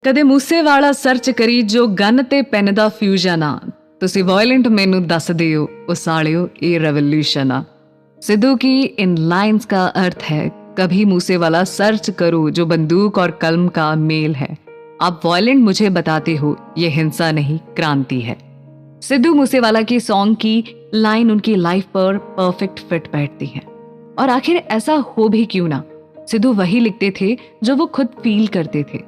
ਕਦੇ ਮੂਸੇਵਾਲਾ ਸਰਚ ਕਰੀ ਜੋ ਗਨ ਤੇ ਪੈਨ ਦਾ ਫਿਊਜ਼ਨ ਆ। ਤੁਸੀਂ ਵਾਇਲੈਂਟ ਮੈਨੂੰ ਦੱਸਦੇ ਹੋ ਉਹ ਸਾਲਿਓ ਇਹ रेवोल्यूशन आ। सिद्धू की इन लाइंस का अर्थ है, कभी मूसेवाला सर्च करो जो बंदूक और कलम का मेल है। आप वायलेंट मुझे बताते हो ये हिंसा नहीं क्रांति है। सिद्धू मूसेवाला की सॉन्ग की लाइन उनकी लाइफ पर परफेक्ट फिट बैठती है। और आखिर ऐसा हो भी क्यों ना, सिद्धू वही लिखते थे जो वो खुद फील करते थे।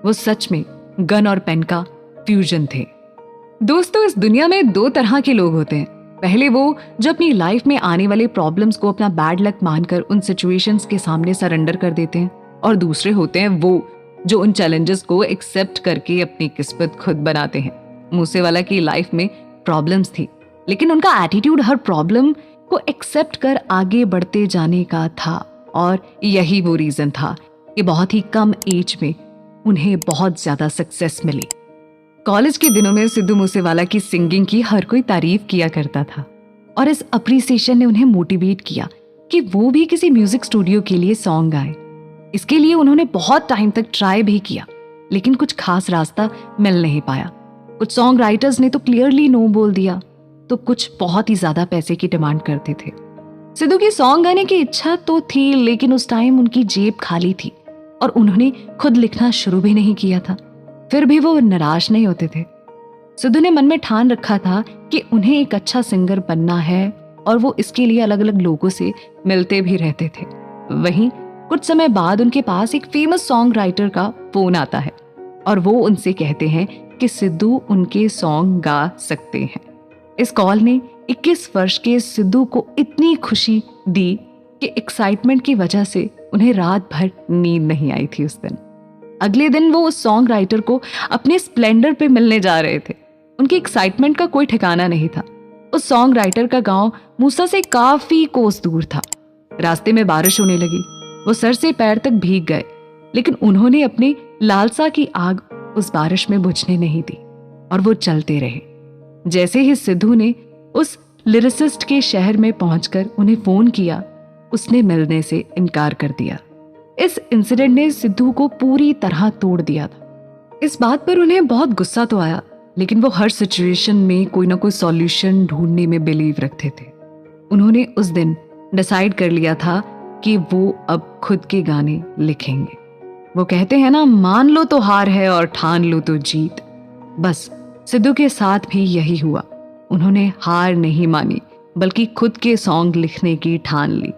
वो सच में गन और पेन का फ्यूजन थे। दोस्तों, इस दुनिया में दो तरह के लोग होते हैं। पहले वो जो अपनी लाइफ में आने वाले प्रॉब्लम्स को अपना बैड लक मानकर उन सिचुएशंस के सामने सरेंडर कर देते हैं, और दूसरे होते हैं वो जो उन चैलेंजेस को एक्सेप्ट करके अपनी किस्मत खुद बनाते हैं। मूसेवाला की लाइफ में प्रॉब्लम्स थी, लेकिन उनका एटीट्यूड हर प्रॉब्लम को एक्सेप्ट कर आगे बढ़ते जाने का था। और यही वो रीजन था कि बहुत ही कम एज में उन्हें बहुत ज्यादा सक्सेस मिली। कॉलेज के दिनों में सिद्धू मूसेवाला की सिंगिंग की हर कोई तारीफ किया करता था, और इस अप्रिसिएशन ने उन्हें मोटिवेट किया कि वो भी किसी म्यूजिक स्टूडियो के लिए सॉन्ग गाए। इसके लिए उन्होंने बहुत टाइम तक ट्राई भी किया, लेकिन कुछ खास रास्ता मिल नहीं पाया। कुछ सॉन्ग राइटर्स ने तो क्लियरली नो बोल दिया, तो कुछ बहुत ही ज्यादा पैसे की डिमांड करते थे। सिद्धू की सॉन्ग गाने की इच्छा तो थी, लेकिन उस टाइम उनकी जेब खाली थी और उन्होंने खुद लिखना शुरू भी नहीं किया था। फिर भी वो निराश नहीं होते थे। सिद्धू ने मन में ठान रखा था कि उन्हें एक अच्छा सिंगर बनना है, और वो इसके लिए अलग अलग लोगों से मिलते भी रहते थे। वहीं कुछ समय बाद उनके पास एक फेमस सॉन्ग राइटर का फोन आता है, और वो उनसे कहते हैं कि सिद्धू उनके सॉन्ग गा सकते हैं। इस कॉल ने 21 वर्ष के सिद्धू को इतनी खुशी दी कि एक्साइटमेंट की वजह से उन्हें रात भर नींद नहीं आई थी उस दिन। अगले दिन वो उस सॉन्ग राइटर को अपने स्प्लेंडर पे मिलने जा रहे थे। उनकी एक्साइटमेंट का कोई ठिकाना नहीं था। उस सॉन्ग राइटर का गांव मूसा से काफी कोस दूर था। रास्ते में बारिश होने लगी। वो सर से पैर तक भीग गए, लेकिन उन्होंने अपनी लालसा की आग उस बारिश में बुझने नहीं दी, और वो चलते रहे। जैसे ही सिद्धू ने उस लिरिसिस्ट के शहर में पहुंचकर उन्हें फोन किया, उसने मिलने से इनकार कर दिया। इस इंसिडेंट ने सिद्धू को पूरी तरह तोड़ दिया था। इस बात पर उन्हें बहुत गुस्सा तो आया, लेकिन वो हर सिचुएशन में कोई ना कोई सॉल्यूशन ढूंढने में बिलीव रखते थे। उन्होंने उस दिन डिसाइड कर लिया था कि वो अब खुद के गाने लिखेंगे। वो कहते हैं ना, मान लो तो हार है और ठान लो तो जीत। बस सिद्धू के साथ भी यही हुआ। उन्होंने हार नहीं मानी, बल्कि खुद के सॉन्ग लिखने की ठान ली।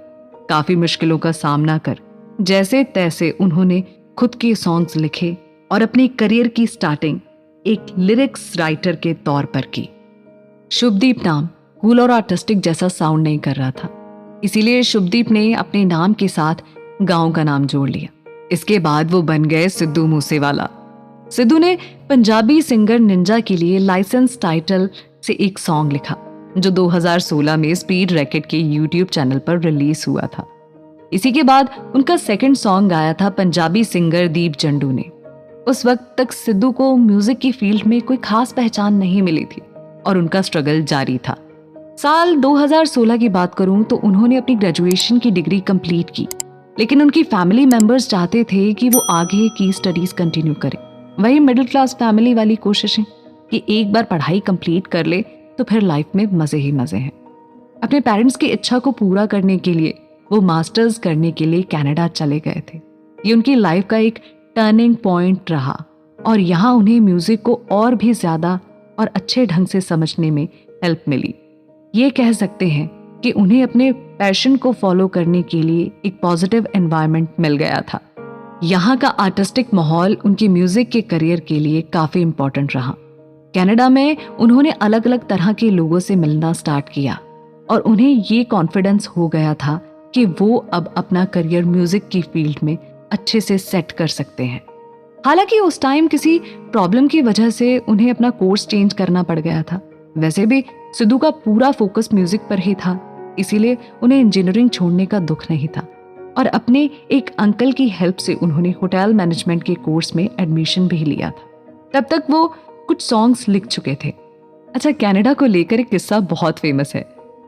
काफी मुश्किलों का सामना कर जैसे तैसे उन्होंने खुद के सॉन्ग्स लिखे और अपनी करियर की स्टार्टिंग एक लिरिक्स राइटर के तौर पर की। शुभदीप नाम कूल और आर्टिस्टिक जैसा साउंड नहीं कर रहा था, इसीलिए शुभदीप ने अपने नाम के साथ गांव का नाम जोड़ लिया। इसके बाद वो बन गए सिद्धू मूसेवाला। सिद्धू ने पंजाबी सिंगर निंजा के लिए लाइसेंस टाइटल से एक सॉन्ग लिखा, जो 2016 में स्पीड रैकेट के यूट्यूब चैनल पर रिलीज हुआ था। इसी के बाद उनका सेकंड सॉन्ग गाया था पंजाबी सिंगर दीप जंडू ने। उस वक्त तक सिद्धू को म्यूजिक की फील्ड में कोई खास पहचान नहीं मिली थी, और उनका स्ट्रगल जारी था। साल 2016 की बात करूं तो उन्होंने अपनी ग्रेजुएशन की डिग्री कंप्लीट की, लेकिन उनकी फैमिली मेंबर्स चाहते थे कि वो आगे की स्टडीज कंटिन्यू करें। वही मिडिल क्लास फैमिली वाली कोशिशें कि एक बार पढ़ाई कंप्लीट कर ले तो फिर लाइफ में मजे ही मजे हैं। अपने पेरेंट्स की इच्छा को पूरा करने के लिए वो मास्टर्स करने के लिए कनाडा चले गए थे। ये उनकी लाइफ का एक टर्निंग पॉइंट रहा, और यहाँ उन्हें म्यूजिक को और भी ज्यादा और अच्छे ढंग से समझने में हेल्प मिली। ये कह सकते हैं कि उन्हें अपने पैशन को फॉलो करने के लिए एक पॉजिटिव एनवायरनमेंट मिल गया था। यहाँ का आर्टिस्टिक माहौल उनके म्यूजिक के करियर के लिए काफी इंपॉर्टेंट रहा। कनाडा में उन्होंने अलग अलग तरह के लोगों से मिलना स्टार्ट किया, और उन्हें ये कॉन्फिडेंस हो गया था कि वो अब अपना करियर म्यूजिक की फील्ड में अच्छे से सेट कर सकते हैं। हालांकि उस टाइम किसी प्रॉब्लम की वजह से उन्हें अपना कोर्स चेंज करना पड़ गया था। वैसे भी सिद्धू का पूरा फोकस म्यूजिक पर ही था, इसीलिए उन्हें इंजीनियरिंग छोड़ने का दुख नहीं था, और अपने एक अंकल की हेल्प से उन्होंने होटल मैनेजमेंट के कोर्स में एडमिशन भी लिया था। तब तक वो कुछ सॉन्ग्स लिख चुके थे। अच्छा, कनाडा को लेकर एक किस्सा बहुत फेमस है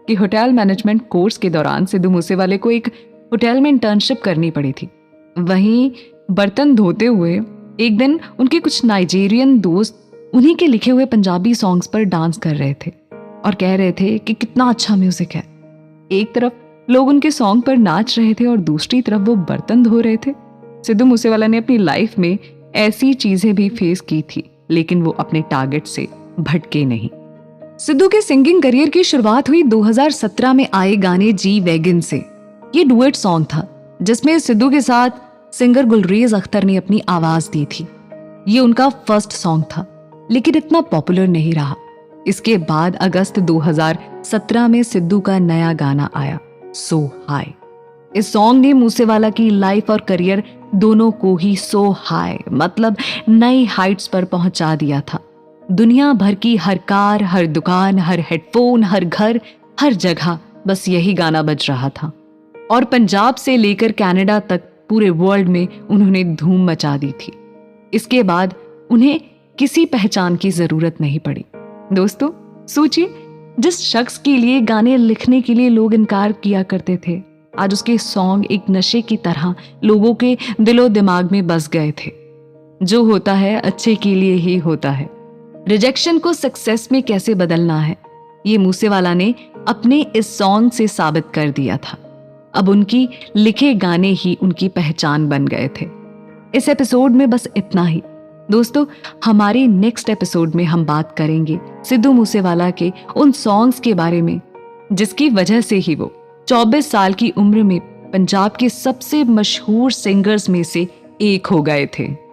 कि होटल मैनेजमेंट कोर्स के दौरान सिद्धू मूसेवाले को एक होटल में इंटर्नशिप करनी पड़ी थी। वहीं बर्तन धोते हुए एक दिन उनके कुछ नाइजीरियन दोस्त उन्हीं के लिखे हुए पंजाबी सॉन्ग्स पर डांस कर रहे थे और कह रहे थे कि कितना अच्छा म्यूजिक है। एक तरफ लोग उनके सॉन्ग पर नाच रहे थे और दूसरी तरफ वो बर्तन धो रहे थे। सिद्धू मूसेवाला ने अपनी लाइफ में ऐसी चीजें भी फेस की थी, लेकिन वो अपने टारगेट से भटके नहीं। सिद्धू के सिंगिंग करियर की शुरुआत हुई 2017 में आए गाने जी वैगन से। ये डुएट सॉन्ग था जिसमें सिद्धू के साथ सिंगर गुलरेज अख्तर ने अपनी आवाज दी थी। ये उनका फर्स्ट सॉन्ग था, लेकिन इतना पॉपुलर नहीं रहा। इसके बाद अगस्त 2017 में सिद्धू का नया गाना आया, सो हाई। इस सॉन्ग ने मूसेवाला की लाइफ और करियर दोनों को ही सो हाई मतलब नई हाइट्स पर पहुंचा दिया था। दुनिया भर की हर कार, हर दुकान, हर हेडफोन, हर घर, हर जगह बस यही गाना बज रहा था और पंजाब से लेकर कनाडा तक पूरे वर्ल्ड में उन्होंने धूम मचा दी थी। इसके बाद उन्हें किसी पहचान की जरूरत नहीं पड़ी। दोस्तों सोचिए, जिस शख्स के लिए गाने लिखने के लिए लोग इनकार किया करते थे, आज उसके सॉन्ग एक नशे की तरह लोगों के दिलो दिमाग में बस गए थे। जो होता है अच्छे के लिए ही होता है। रिजेक्शन को सक्सेस में कैसे बदलना है, ये मूसेवाला ने अपने इस सॉन्ग से साबित कर दिया था। अब उनकी लिखे गाने ही उनकी पहचान बन गए थे। इस एपिसोड में बस इतना ही। दोस्तों, हमारे नेक्स्ट एपिसोड में हम बात करेंगे सिद्धू मूसेवाला के उन सॉन्ग्स के बारे में जिसकी वजह से ही वो 24 साल की उम्र में पंजाब के सबसे मशहूर सिंगर्स में से एक हो गए थे।